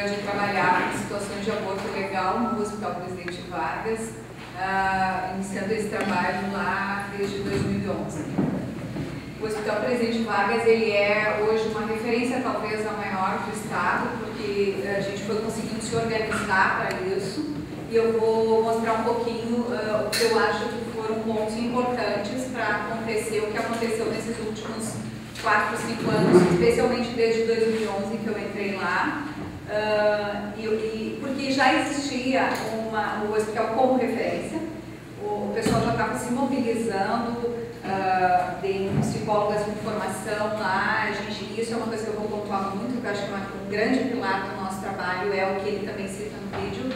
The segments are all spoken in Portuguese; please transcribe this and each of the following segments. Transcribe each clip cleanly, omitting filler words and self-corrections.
de trabalhar em situações de aborto legal no Hospital Presidente Vargas, iniciando esse trabalho lá desde 2011. O Hospital Presidente Vargas, ele é hoje uma referência, talvez a maior do estado, porque a gente foi conseguindo se organizar para isso, e eu vou mostrar um pouquinho o que eu acho que foram pontos importantes para acontecer o que aconteceu nesses últimos 4, 5 anos, especialmente desde 2011 que eu entrei lá, porque já existia o hospital como referência, o pessoal já estava se mobilizando, tem psicólogas com formação lá, isso é uma coisa que eu vou pontuar muito, que eu acho que um grande pilar do nosso trabalho é o que ele também cita no vídeo,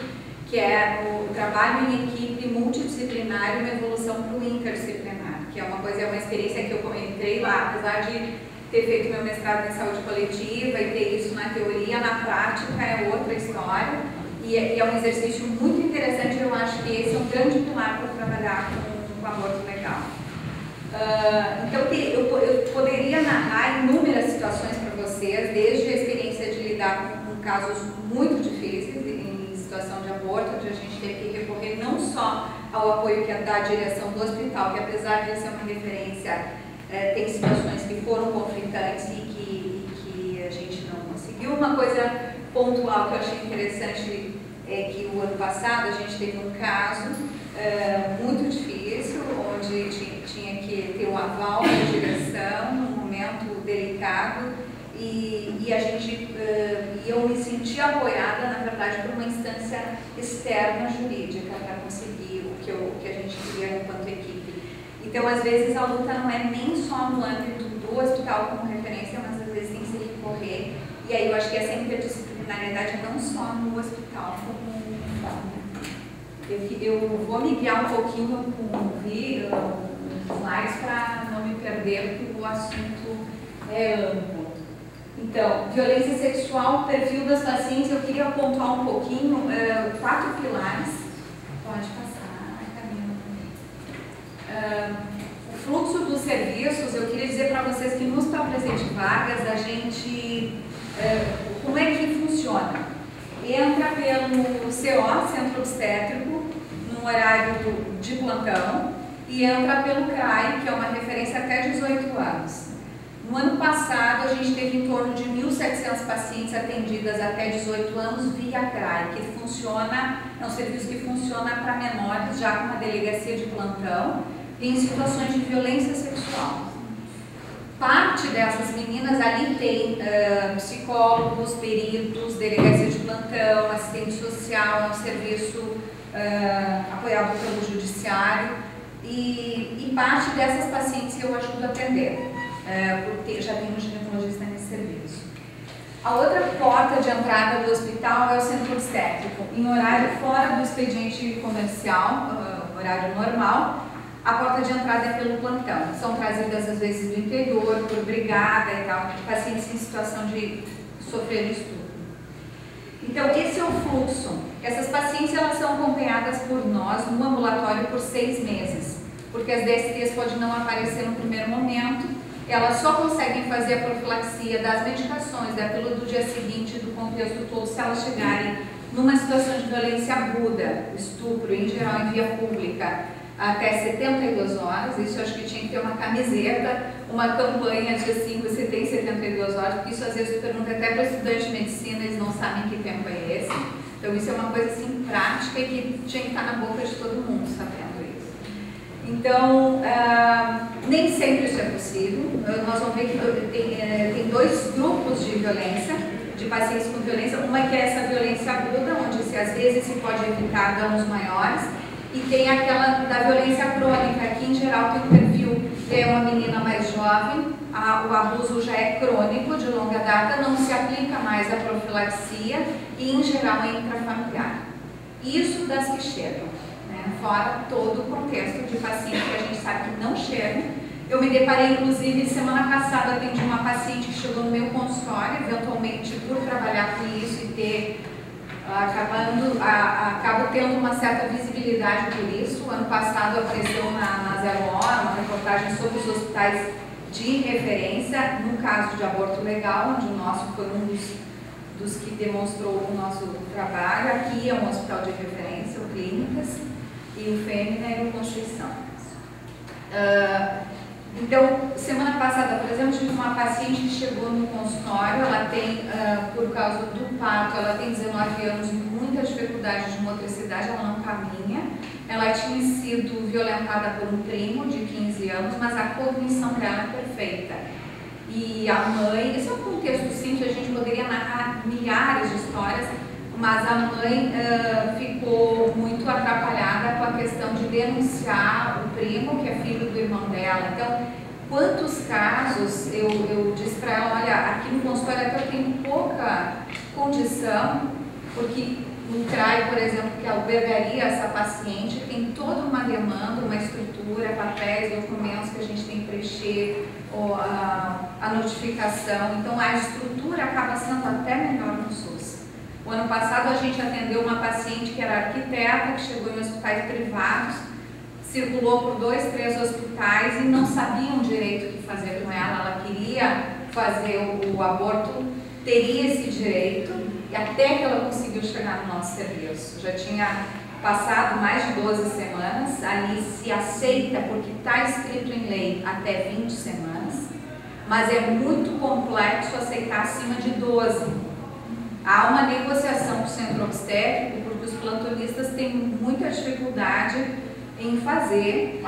que é o trabalho em equipe multidisciplinar e uma evolução para o interdisciplinar, que é uma experiência que eu entrei lá, apesar de ter feito meu mestrado em saúde coletiva e ter isso na teoria, na prática é outra história, e é um exercício muito interessante. Eu acho que esse é um grande pilar para trabalhar com aborto legal. Então eu poderia narrar inúmeras situações para vocês, desde a experiência de lidar com casos muito difíceis em situação de aborto, onde a gente teve que recorrer não só ao apoio da direção do hospital, que apesar de ser uma referência, tem situações que foram conflitantes e que a gente não conseguiu. Uma coisa pontual que eu achei interessante é que o ano passado a gente teve um caso muito difícil, onde tinha que ter um aval da direção num momento delicado, e eu me senti apoiada, na verdade, por uma instância externa jurídica para conseguir o que a gente queria enquanto equipe. Então, às vezes, a luta não é nem só no âmbito do hospital como referência, mas às vezes tem que se recorrer. E aí eu acho que essa interdisciplinariedade é não só no hospital, como eu vou me guiar um pouquinho com slides para não me perder, porque o assunto é amplo. Então, violência sexual, perfil das pacientes, eu queria pontuar um pouquinho 4 pilares. Pode passar, Camila. O fluxo dos serviços, eu queria dizer para vocês que no Hospital Presidente Vargas, a gente, como é que funciona? Entra pelo CO, Centro Obstétrico, no horário de plantão, e entra pelo CRAI, que é uma referência até 18 anos. No ano passado, a gente teve em torno de 1.700 pacientes atendidas até 18 anos via CRAI, que funciona, é um serviço que funciona para menores, já com uma delegacia de plantão, em situações de violência sexual. Parte dessas meninas ali tem psicólogos, peritos, delegacia de plantão, assistente social, é um serviço apoiado pelo judiciário, e parte dessas pacientes eu ajudo a atender, porque já tem um ginecologista nesse serviço. A outra porta de entrada do hospital é o centro obstétrico, em horário fora do expediente comercial, horário normal. A porta de entrada é pelo plantão. São trazidas às vezes do interior, por brigada e tal, pacientes em situação de sofrer estupro. Então, esse é o fluxo. Essas pacientes, elas são acompanhadas por nós no ambulatório por 6 meses, porque as DSTs podem não aparecer no primeiro momento, elas só conseguem fazer a profilaxia das medicações, da pílula do dia seguinte, do contexto todo, se elas chegarem numa situação de violência aguda, estupro, em geral em via pública, até 72 horas. Isso eu acho que tinha que ter uma camiseta, uma campanha de assim, você tem 72 horas, porque isso às vezes eu pergunto até para estudantes de medicina, eles não sabem que tempo é esse. Então isso é uma coisa assim prática e que tinha que estar na boca de todo mundo sabendo isso. Então, nem sempre isso é possível. Nós vamos ver que tem 2 grupos de violência, de pacientes com violência. Uma que é essa violência aguda, onde às vezes se pode evitar danos maiores, e tem aquela da violência crônica, que em geral tem um perfil, é uma menina mais jovem, o abuso já é crônico, de longa data, não se aplica mais a profilaxia e em geral é intrafamiliar. Isso das que chegam, né? Fora todo o contexto de paciente que a gente sabe que não chega. Eu me deparei, inclusive, semana passada atendi uma paciente que chegou no meu consultório, eventualmente por trabalhar com isso e ter acabo tendo uma certa visibilidade por isso. O ano passado apareceu na Zero Hora uma reportagem sobre os hospitais de referência no caso de aborto legal, onde o nosso foi um dos que demonstrou o nosso trabalho. Aqui é um hospital de referência, o Clínicas, e o Fêmea e o Conceição. Então, semana passada, por exemplo, tive uma paciente que chegou no consultório. Ela tem, por causa do parto, ela tem 19 anos, muita dificuldade de motricidade, ela não caminha. Ela tinha sido violentada por um primo de 15 anos, mas a cognição dela é perfeita. E a mãe, esse é um contexto simples, a gente poderia narrar milhares de histórias, mas a mãe ficou muito atrapalhada com a questão de denunciar o primo, que é filho do irmão dela. Então, quantos casos eu disse para ela, olha, aqui no consultório até eu tenho pouca condição, porque no CRAI, por exemplo, que albergaria essa paciente, tem toda uma demanda, uma estrutura, papéis, documentos que a gente tem que preencher, a notificação. Então, a estrutura acaba sendo até melhor no SUS. O ano passado, a gente atendeu uma paciente que era arquiteta, que chegou em hospitais privados, circulou por 2, 3 hospitais e não sabiam direito o que fazer com ela. Ela queria fazer o aborto, teria esse direito, e até que ela conseguiu chegar no nosso serviço. Já tinha passado mais de 12 semanas, ali se aceita, porque está escrito em lei, até 20 semanas, mas é muito complexo aceitar acima de 12. Há uma negociação com o centro obstétrico, porque os plantonistas têm muita dificuldade em fazer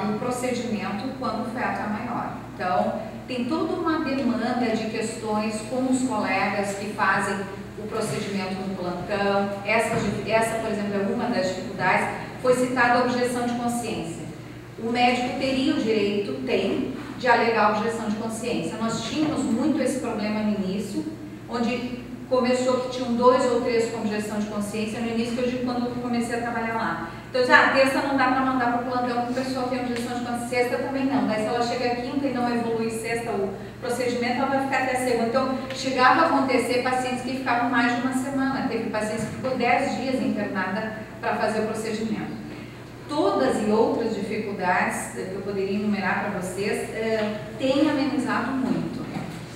o procedimento quando o feto é maior. Então, tem toda uma demanda de questões com os colegas que fazem o procedimento no plantão. Essa, por exemplo, é uma das dificuldades. Foi citada a objeção de consciência. O médico teria o direito, de alegar a objeção de consciência. Nós tínhamos muito esse problema no início, onde começou que tinham 2 ou 3 com objeção de consciência no início, que eu digo quando eu comecei a trabalhar lá. Então, terça não dá para mandar para o plantão, porque o pessoal tem objeção de consciência, sexta também não. Daí, se ela chega a quinta e não evolui sexta o procedimento, ela vai ficar até segunda. Então, chegava a acontecer pacientes que ficavam mais de uma semana. Teve pacientes que ficou 10 dias internada para fazer o procedimento. Todas e outras dificuldades que eu poderia enumerar para vocês têm amenizado muito.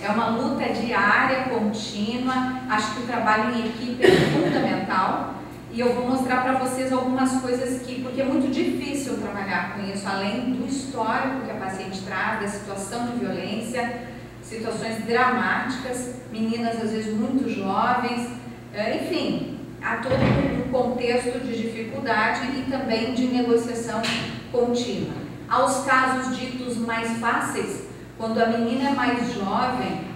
É uma luta diária, contínua. Acho que o trabalho em equipe é fundamental. E eu vou mostrar para vocês algumas coisas porque é muito difícil trabalhar com isso, além do histórico que a paciente traz, da situação de violência, situações dramáticas, meninas às vezes muito jovens, enfim, há todo um contexto de dificuldade e também de negociação contínua. Há os casos ditos mais fáceis, quando a menina é mais jovem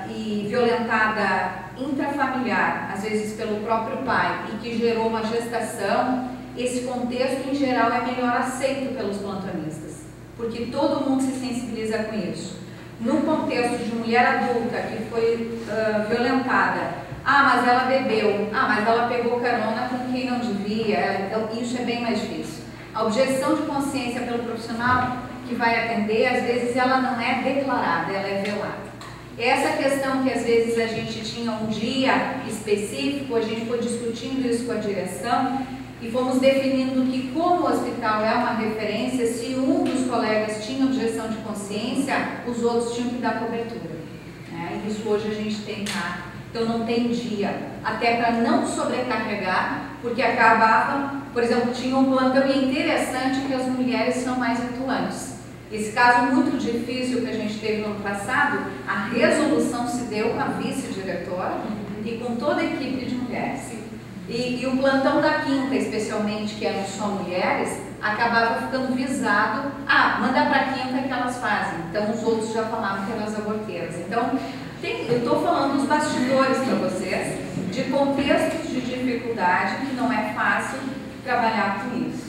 e violentada intrafamiliar, às vezes pelo próprio pai, e que gerou uma gestação, esse contexto em geral é melhor aceito pelos plantonistas, porque todo mundo se sensibiliza com isso. No contexto de mulher adulta que foi violentada, mas ela bebeu, mas ela pegou carona com quem não devia, então isso é bem mais difícil. A objeção de consciência pelo profissional que vai atender, às vezes ela não é declarada, ela é velada. Essa questão que às vezes a gente tinha um dia específico, a gente foi discutindo isso com a direção e fomos definindo que, como o hospital é uma referência, se um dos colegas tinha objeção de consciência, os outros tinham que dar cobertura. Isso hoje a gente tem cá. Então não tem dia, até para não sobrecarregar, porque acabava, por exemplo, tinha um plantão e é interessante que as mulheres são mais atuantes. Esse caso muito difícil que a gente teve no ano passado, a resolução se deu com a vice-diretora e com toda a equipe de mulheres. E o plantão da quinta, especialmente, que eram só mulheres, acabava ficando visado, manda para a quinta que elas fazem. Então os outros já falavam que eram as aborteiras. Então, eu estou falando dos bastidores para vocês, de contextos de dificuldade, que não é fácil trabalhar com isso.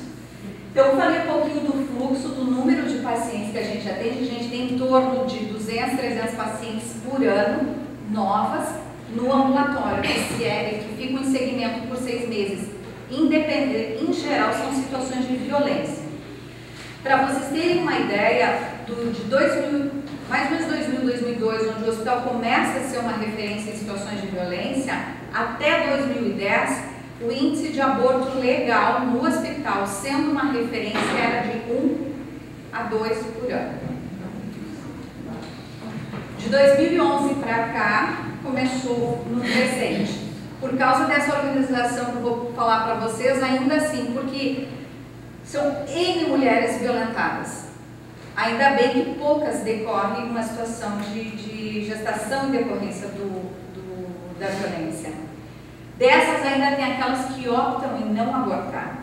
Então, eu falei um pouquinho do fluxo, do número de pacientes que a gente atende. A gente tem em torno de 200, 300 pacientes por ano, novas, no ambulatório, que ficam em segmento por 6 meses. Independente, em geral, são situações de violência. Para vocês terem uma ideia, de 2000, mais ou menos 2000, 2002, onde o hospital começa a ser uma referência em situações de violência, até 2010, o índice de aborto legal no hospital, sendo uma referência, era de 1 a 2 por ano. De 2011 para cá, começou no presente. Por causa dessa organização que eu vou falar para vocês, ainda assim, porque são N mulheres violentadas. Ainda bem que poucas decorrem uma situação de gestação em decorrência da violência. Dessas ainda tem aquelas que optam em não abortar.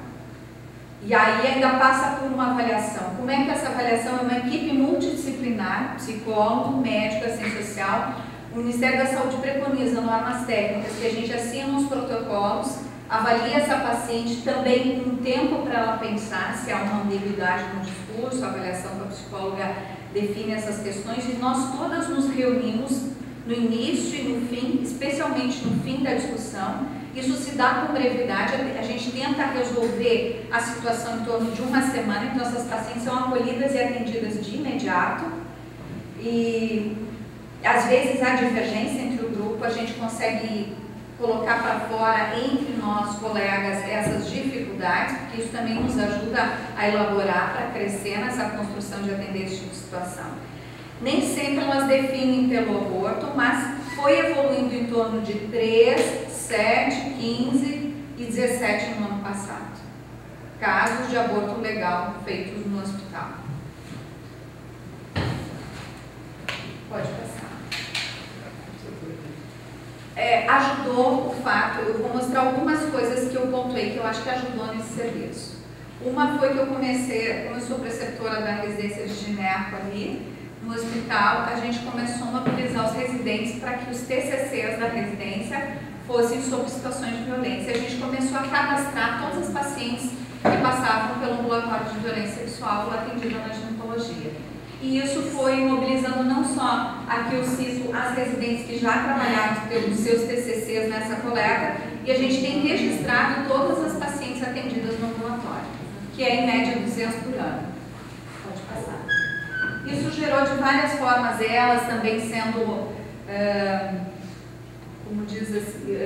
E aí ainda passa por uma avaliação. Como é que essa avaliação é uma equipe multidisciplinar, psicólogo, médico, assistente social. O Ministério da Saúde preconiza normas técnicas que a gente assina os protocolos, avalia essa paciente também com tempo para ela pensar se há uma ambiguidade no discurso, a avaliação com a psicóloga define essas questões e nós todas nos reunimos no início e no fim, especialmente no fim da discussão. Isso se dá com brevidade, a gente tenta resolver a situação em torno de uma semana, então essas pacientes são acolhidas e atendidas de imediato e às vezes há divergência entre o grupo, a gente consegue colocar para fora entre nós, colegas, essas dificuldades, porque isso também nos ajuda a elaborar, para crescer nessa construção de atender esse tipo de situação. Nem sempre elas definem pelo aborto, mas foi evoluindo em torno de 3, 7, 15 e 17 no ano passado. Casos de aborto legal feitos no hospital. Pode passar. Ajudou o fato, eu vou mostrar algumas coisas que eu pontuei que eu acho que ajudou nesse serviço. Uma foi que eu como eu sou preceptora da residência de gineco ali, no hospital, a gente começou a mobilizar os residentes para que os TCCs da residência fossem sobre situações de violência. A gente começou a cadastrar todas as pacientes que passavam pelo ambulatório de violência sexual atendido na ginecologia. E isso foi mobilizando não só, aqui eu cito as residentes que já trabalharam pelos seus TCCs nessa coleta, e a gente tem registrado todas as pacientes atendidas no ambulatório, que é em média 200 por ano. Pode passar. Isso gerou de várias formas, elas também sendo, como diz assim,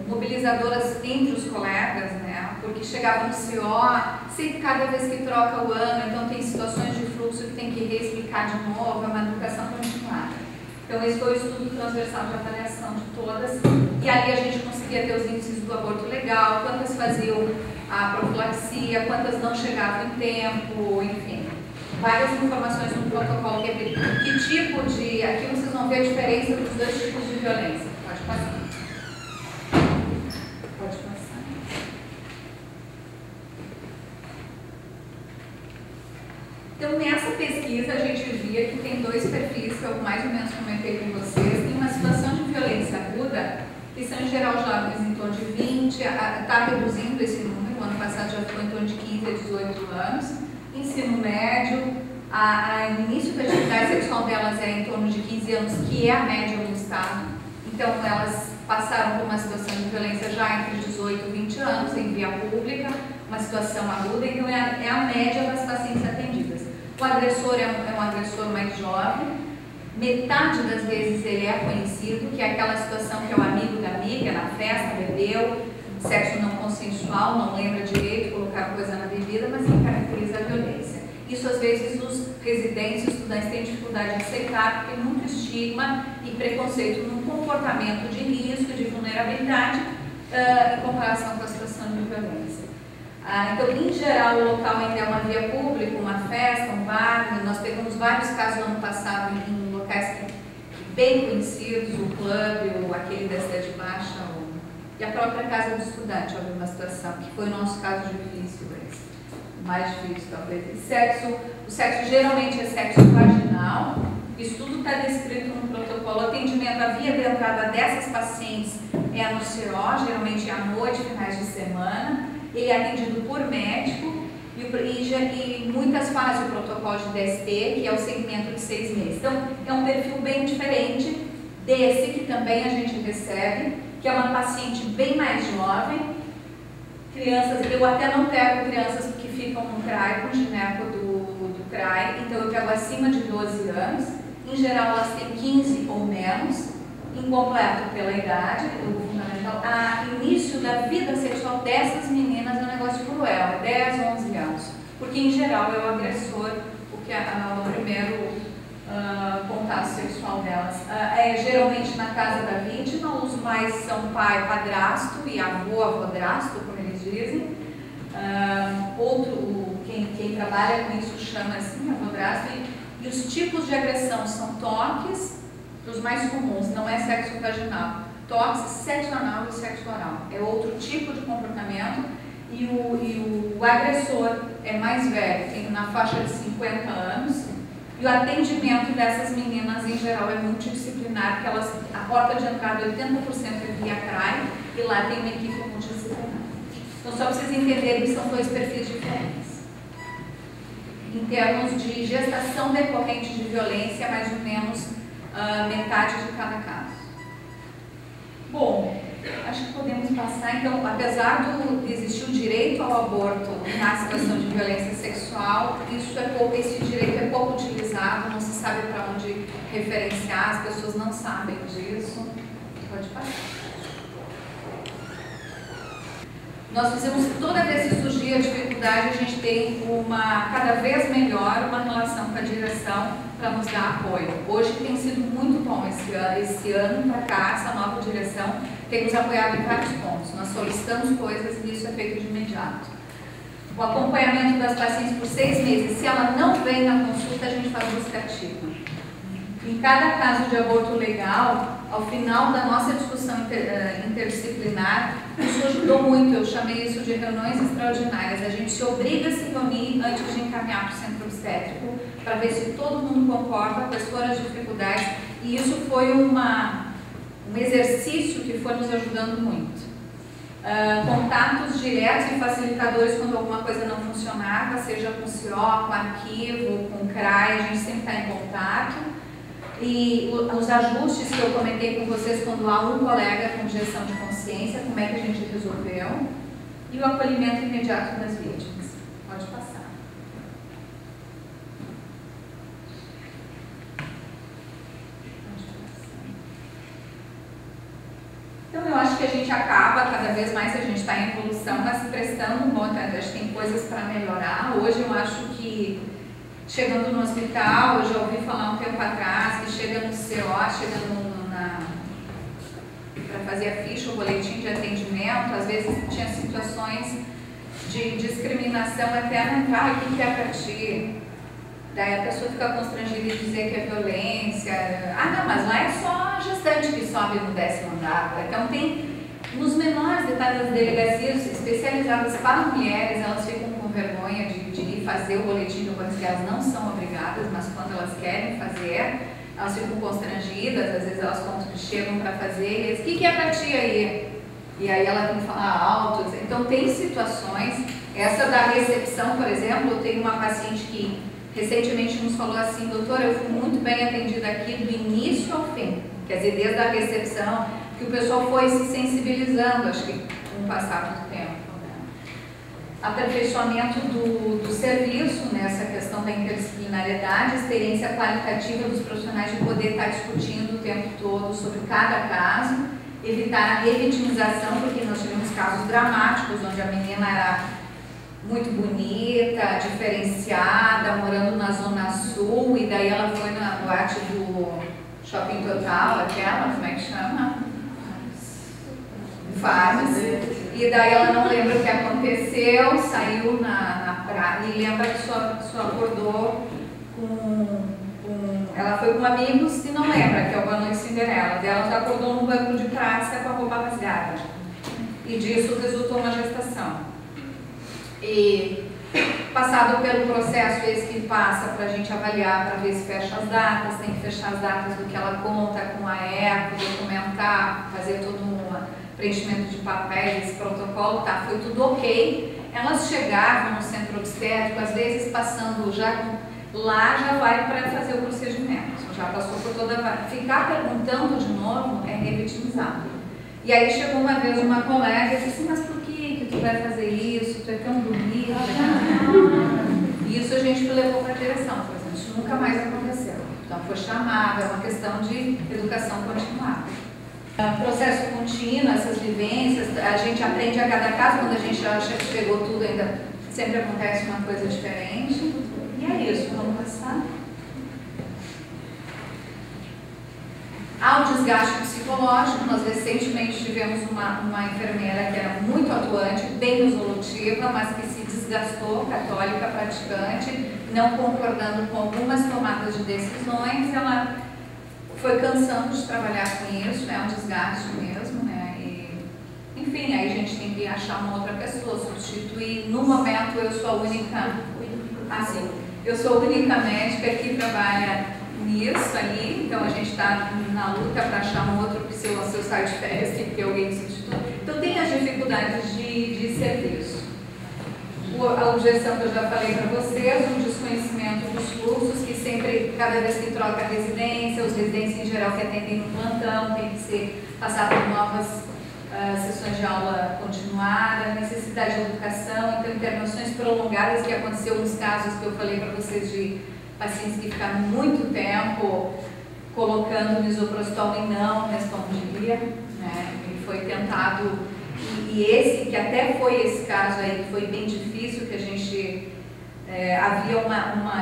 mobilizadoras entre os colegas, né? Porque chegava no CO, sempre cada vez que troca o ano, então tem situações de fluxo que tem que reexplicar de novo, é uma educação continuada. Então esse foi o estudo transversal de avaliação de todas, e ali a gente conseguia ter os índices do aborto legal, quantas faziam a profilaxia, quantas não chegavam em tempo, enfim. Várias informações no protocolo que tipo de... Aqui vocês vão ver a diferença dos dois tipos de violência. Pode passar. Pode passar. Então, nessa pesquisa, a gente via que tem dois perfis que eu mais ou menos comentei com vocês. Tem uma situação de violência aguda, que são em geral jovens em torno de 20, está reduzindo esse número, o ano passado já ficou em torno de 15 a 18 anos. Ensino médio, o início da atividade sexual delas é em torno de 15 anos, que é a média no estado. Então, elas passaram por uma situação de violência já entre 18 e 20 anos, em via pública, uma situação aguda, então é a média das pacientes atendidas. O agressor é um agressor mais jovem, metade das vezes ele é conhecido, que é aquela situação que é o amigo da amiga, na festa, bebeu, sexo não consensual, não lembra direito, colocar coisa na bebida, mas que caracteriza a violência. Isso, às vezes, os residentes e estudantes têm dificuldade de aceitar, porque tem muito estigma e preconceito no comportamento de risco, de vulnerabilidade, em comparação com a situação de violência. Então, em geral, o local ainda é uma via pública, uma festa, um bar. Nós pegamos vários casos no ano passado em locais bem conhecidos, o clube, ou aquele da Cidade Baixa, e a própria casa do estudante, houve uma situação, que foi o nosso caso difícil, o mais difícil talvez. O sexo geralmente é sexo vaginal, isso tudo está descrito no protocolo. O atendimento, a via de entrada dessas pacientes é no CO, geralmente à noite, finais de semana. Ele é atendido por médico e muitas fazem o protocolo de DST, que é o segmento de 6 meses. Então, é um perfil bem diferente desse que também a gente recebe, que é uma paciente bem mais jovem, crianças, eu até não pego crianças que ficam no CRAI, com o gineco do CRAI, então eu pego acima de 12 anos, em geral elas têm 15 ou menos, incompleto pela idade, o fundamental. O início da vida sexual dessas meninas é um negócio cruel, é 10, 11 anos, porque em geral é o agressor, porque o primeiro contato sexual delas. É geralmente na casa da vítima, os mais são pai, padrasto e avô, avodrasto, como eles dizem. Quem trabalha com isso chama assim, avodrasto. E os tipos de agressão são toques, os mais comuns, não é sexo vaginal. Toques, sexo anal e sexo oral. É outro tipo de comportamento. E o agressor é mais velho, tem na faixa de 50 anos. E o atendimento dessas meninas, em geral, é multidisciplinar, porque a porta de entrada, 80% é via CRAI, e lá tem uma equipe multidisciplinar. Então, só para vocês entenderem que são dois perfis diferentes. Em termos de gestação decorrente de violência, mais ou menos metade de cada caso. Bom, acho que podemos passar, então, apesar de existir o direito ao aborto na situação de violência sexual, esse direito é pouco utilizado, não se sabe para onde referenciar, as pessoas não sabem disso. Pode passar. Nós fizemos, toda vez que surgia a dificuldade, a gente tem cada vez melhor uma relação com a direção para nos dar apoio. Hoje tem sido muito bom esse ano para cá, essa nova direção tem nos apoiado em vários pontos. Nós solicitamos coisas e isso é feito de imediato. O acompanhamento das pacientes por 6 meses, se ela não vem na consulta, a gente faz busca ativa. Em cada caso de aborto legal, ao final da nossa discussão interdisciplinar, isso ajudou muito, eu chamei isso de reuniões extraordinárias. A gente se obriga a se reunir antes de encaminhar para o centro obstétrico, para ver se todo mundo concorda, quais foram as dificuldades, e isso foi um exercício que foi nos ajudando muito. Contatos diretos e facilitadores quando alguma coisa não funcionava, seja com o CIO, com arquivo, com o CRAI, a gente sempre está em contato. E os ajustes que eu comentei com vocês quando há um colega com objeção de consciência, como é que a gente resolveu, e o acolhimento imediato das vítimas. Pode passar. Então eu acho que a gente acaba, cada vez mais a gente está em evolução, mas prestando um bom, a gente tem coisas para melhorar. Hoje eu acho que chegando no hospital, eu já ouvi falar um tempo atrás que chega no CO, para fazer a ficha, o boletim de atendimento, às vezes tinha situações de discriminação até na entrada, o que é para ti? Daí a pessoa fica constrangida em dizer que é violência. Ah, não, mas lá é só a gestante que sobe no 10º andar. Então tem, nos menores detalhes das delegacias especializadas para mulheres, elas ficam com vergonha de ir fazer o boletim de ocorrência, que elas não são obrigadas, mas quando elas querem fazer, elas ficam constrangidas, às vezes elas contam que chegam para fazer, e eles, o que é para ti aí? E aí ela tem que falar alto. Então tem situações, essa da recepção, por exemplo, eu tenho uma paciente que recentemente nos falou assim, doutora, eu fui muito bem atendida aqui do início ao fim, quer dizer, desde a recepção, que o pessoal foi se sensibilizando, acho que com o passar do tempo. Aperfeiçoamento do serviço, nessa questão da interdisciplinariedade, experiência qualitativa dos profissionais de poder estar discutindo o tempo todo sobre cada caso, evitar a revitimização, porque nós tivemos casos dramáticos, onde a menina era muito bonita, diferenciada, morando na Zona Sul, e daí ela foi na boate do Shopping Total, aquela, como é que chama? Farmácia. E daí ela não lembra o que aconteceu, saiu na praia e lembra que só acordou ela foi com amigos e não lembra, que é o Boa Noite Cinderela. Ela já acordou num banco de praça com a roupa rasgada. E disso resultou uma gestação. E passado pelo processo esse que passa para a gente avaliar, para ver se fecha as datas, tem que fechar as datas do que ela conta com a ECO, documentar, fazer todo um preenchimento de papéis, esse protocolo, tá, foi tudo ok. Elas chegavam no centro obstétrico, às vezes passando lá já vai para fazer o procedimento, já passou por toda a... Ficar perguntando de novo é revitimizado. E aí chegou uma vez uma colega e disse assim, mas por que tu vai fazer isso? Tu é tão bonita. E isso a gente levou para a direção, por exemplo, isso nunca mais aconteceu. Então foi chamada, é uma questão de educação continuada. Processo contínuo, essas vivências, a gente aprende a cada caso, quando a gente acha que pegou tudo, ainda sempre acontece uma coisa diferente. E é isso, vamos passar. Há o desgaste psicológico. Nós recentemente tivemos uma enfermeira que era muito atuante, bem resolutiva, mas que se desgastou, católica praticante, não concordando com algumas tomadas de decisões. Ela foi cansando de trabalhar com isso, é um desgaste mesmo, né? E, enfim, aí a gente tem que achar uma outra pessoa, substituir. No momento eu sou a única, eu sou a única médica que trabalha nisso ali, então a gente está na luta para achar um outro, porque se eu saio de férias tem que ter alguém que substitua. Então tem as dificuldades de serviço. A objeção que eu já falei para vocês, o desconhecimento dos fluxos, que sempre, cada vez que troca a residência, os residentes em geral que atendem no plantão, tem que passar por novas sessões de aula continuada, necessidade de educação, então internações prolongadas, que aconteceu nos casos que eu falei para vocês de pacientes que ficaram muito tempo colocando misoprostol e não respondia, né? E foi tentado. E esse, que até foi esse caso aí, que foi bem difícil, que a gente, havia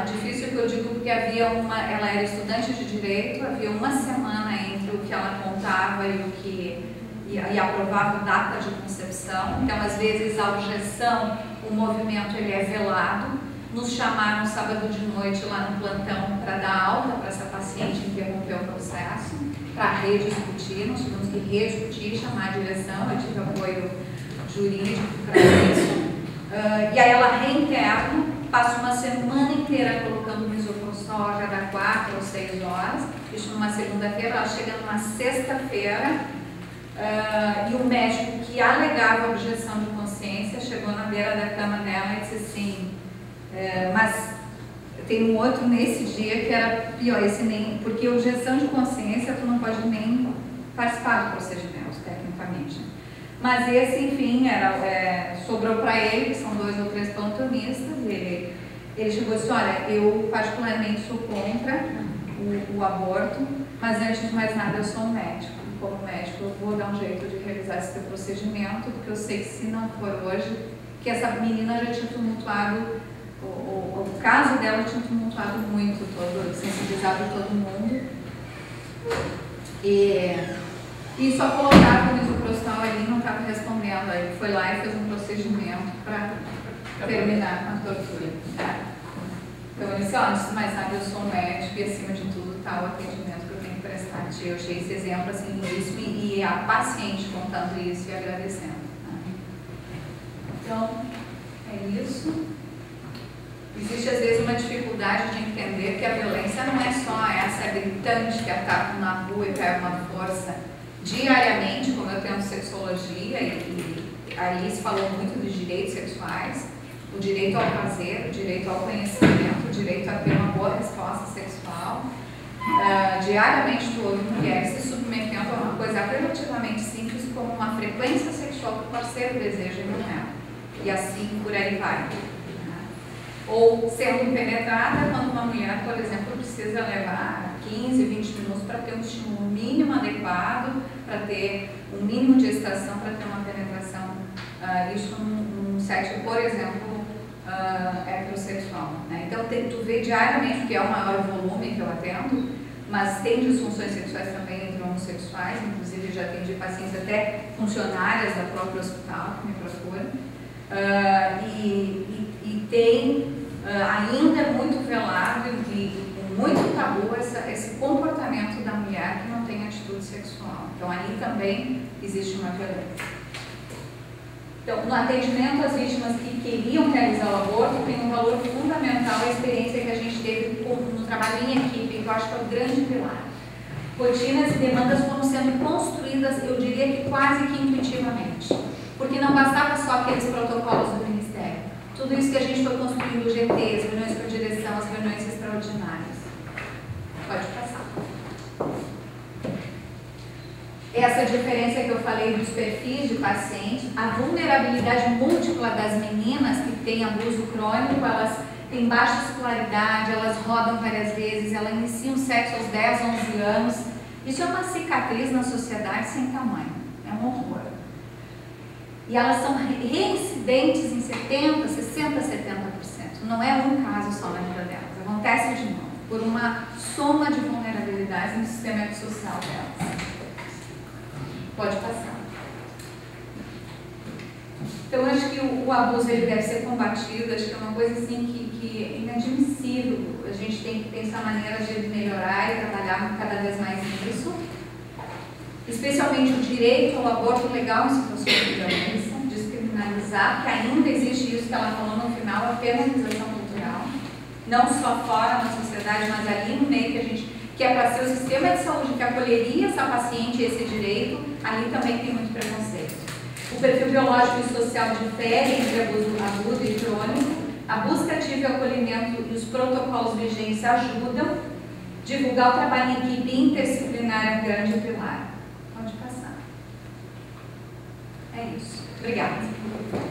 difícil que eu digo porque havia ela era estudante de Direito, havia uma semana entre o que ela contava e aprovava data de concepção, então às vezes a objeção, o movimento ele é velado. Nos chamaram sábado de noite lá no plantão para dar alta para essa paciente interromper o processo, para rediscutir. Nós tivemos que rediscutir, chamar a direção, eu tive apoio jurídico para isso. E aí ela reinterna, passa uma semana inteira colocando misoprostol a cada 4 ou 6 horas, isso numa segunda-feira, ela chega numa sexta-feira, e o médico que alegava objeção de consciência chegou na beira da cama dela e disse assim, mas tem um outro nesse dia que era pior, esse nem, porque objeção de consciência tu não pode nem participar do procedimento, tecnicamente. Mas esse, enfim, sobrou para ele, que são 2 ou 3 plantonistas, ele chegou e disse, olha, eu particularmente sou contra o aborto, mas antes de mais nada eu sou um médico. Como médico eu vou dar um jeito de realizar esse procedimento, porque eu sei que se não for hoje, que essa menina já tinha tumultuado, o caso dela tinha tumultuado muito, sensibilizado todo mundo. E só colocava o misoprostol ali, não estava respondendo. Aí foi lá e fez um procedimento para terminar com a tortura. Então ele disse, antes de mais nada eu sou médico e acima de tudo está o atendimento que eu tenho que prestar a ti. Eu achei esse exemplo assim lindíssimo e a paciente contando isso e agradecendo. Então, é isso. Existe às vezes uma dificuldade de entender que a violência não é só essa gritante que ataca na rua e pega uma força diariamente, como eu tenho sexologia e a Alice falou muito dos direitos sexuais, o direito ao prazer, o direito ao conhecimento, o direito a ter uma boa resposta sexual. Diariamente tu ouve mulheres se submetendo a uma coisa relativamente simples como uma frequência sexual que o parceiro deseja nela. E assim por aí vai. Ou sendo penetrada quando uma mulher, por exemplo, precisa levar 15, 20 minutos para ter um estímulo mínimo adequado, para ter um mínimo de estação, para ter uma penetração. Isso num sexo, por exemplo, heterossexual. Né? Então, tu vê diariamente, que é o maior volume que eu atendo, mas tem disfunções sexuais também entre homossexuais, inclusive já atendi pacientes até funcionárias da própria hospital que me procuram. E tem ainda muito velado e muito tabu esse comportamento da mulher que não tem atitude sexual. Então, ali também existe uma violência. Então, no atendimento às vítimas que queriam realizar o aborto, tem um valor fundamental a experiência que a gente teve no trabalho em equipe, que eu acho que é o grande pilar. Rotinas e demandas foram sendo construídas, eu diria que quase que intuitivamente, porque não bastava só aqueles protocolos do Ministério. Tudo isso que a gente foi construindo, os GTs, reuniões por direção, as reuniões extraordinárias. Pode passar. Essa diferença que eu falei dos perfis de pacientes, a vulnerabilidade múltipla das meninas que têm abuso crônico, elas têm baixa escolaridade, elas rodam várias vezes, elas iniciam sexo aos 10, 11 anos. Isso é uma cicatriz na sociedade sem tamanho, é um horror. E elas são reincidentes em 70%, 60%, 70%. Não é um caso só na vida delas, acontece de novo. por uma soma de vulnerabilidades no sistema ecossocial delas. Pode passar. Então, acho que o abuso ele deve ser combatido, acho que é uma coisa assim que é inadmissível. A gente tem que pensar maneiras de melhorar e trabalhar cada vez mais nisso. Especialmente o direito ao aborto legal em situações de violência, descriminalizar, que ainda existe isso que ela falou no final, a penalização cultural. Não só fora na sociedade, mas ali no meio que é para ser o sistema de saúde que acolheria essa paciente e esse direito, ali também tem muito preconceito. O perfil biológico e social difere entre agudo e crônico. A busca ativa e o acolhimento e os protocolos vigentes ajudam. Divulgar o trabalho em equipe interdisciplinar é um grande pilar. Pode passar. É isso. Obrigada.